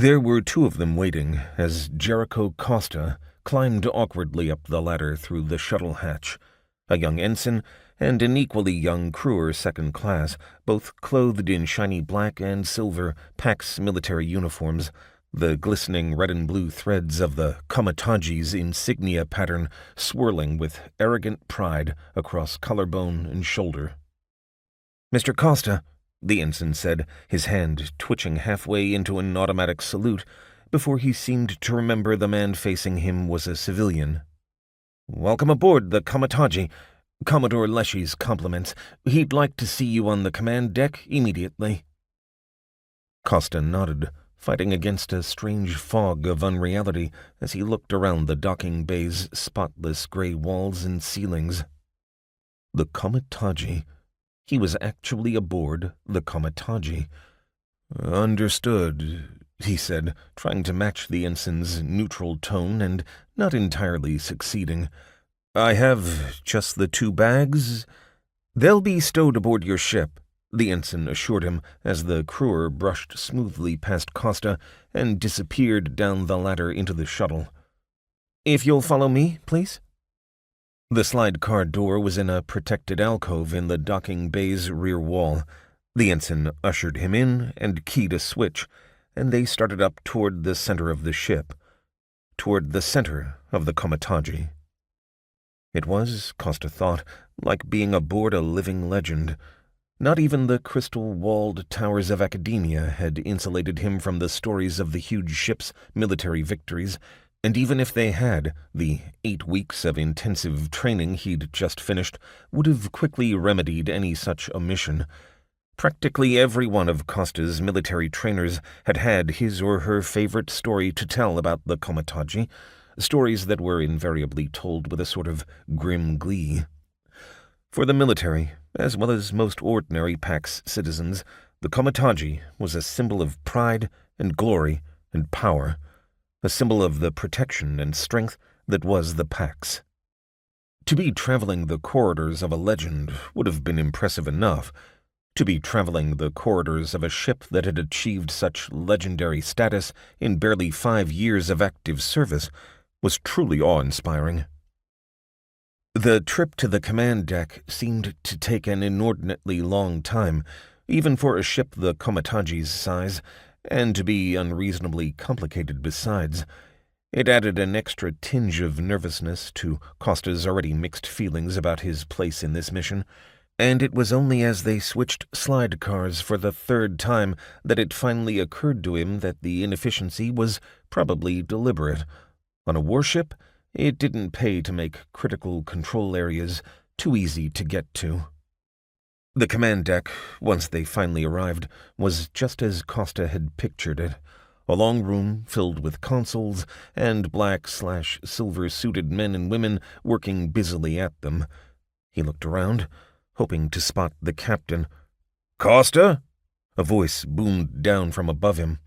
There were two of them waiting as Jereko Kosta climbed awkwardly up the ladder through the shuttle hatch. A young ensign and an equally young crewer second class, both clothed in shiny black and silver Pax military uniforms, the glistening red and blue threads of the Kamataji's insignia pattern swirling with arrogant pride across collarbone and shoulder. "Mr. Kosta," the ensign said, his hand twitching halfway into an automatic salute before he seemed to remember the man facing him was a civilian. "Welcome aboard the Kamataji. Commodore Leshy's compliments. He'd like to see you on the command deck immediately." Kosta nodded, fighting against a strange fog of unreality as he looked around the docking bay's spotless gray walls and ceilings. The Kamataji. He was actually aboard the Kamataji. "Understood," he said, trying to match the ensign's neutral tone and not entirely succeeding. "I have just the 2 bags." "They'll be stowed aboard your ship," the ensign assured him as the crewer brushed smoothly past Kosta and disappeared down the ladder into the shuttle. "If you'll follow me, please." The slide car door was in a protected alcove in the docking bay's rear wall. The ensign ushered him in and keyed a switch, and they started up toward the center of the ship, toward the center of the Kamataji. It was, Kosta thought, like being aboard a living legend. Not even the crystal-walled towers of academia had insulated him from the stories of the huge ship's military victories, and even if they had, the 8 weeks of intensive training he'd just finished would have quickly remedied any such omission. Practically every one of Kosta's military trainers had had his or her favorite story to tell about the Kamataji, stories that were invariably told with a sort of grim glee. For the military, as well as most ordinary Pax citizens, the Kamataji was a symbol of pride and glory and power, a symbol of the protection and strength that was the Pax. To be traveling the corridors of a legend would have been impressive enough. To be traveling the corridors of a ship that had achieved such legendary status in barely 5 years of active service was truly awe-inspiring. The trip to the command deck seemed to take an inordinately long time, even for a ship the Kamataji's size, and to be unreasonably complicated besides. It added an extra tinge of nervousness to Kosta's already mixed feelings about his place in this mission, and it was only as they switched slide cars for the 3rd time that it finally occurred to him that the inefficiency was probably deliberate. On a warship, it didn't pay to make critical control areas too easy to get to. The command deck, once they finally arrived, was just as Kosta had pictured it. A long room filled with consoles and black/silver-suited men and women working busily at them. He looked around, hoping to spot the captain. "Kosta?" A voice boomed down from above him.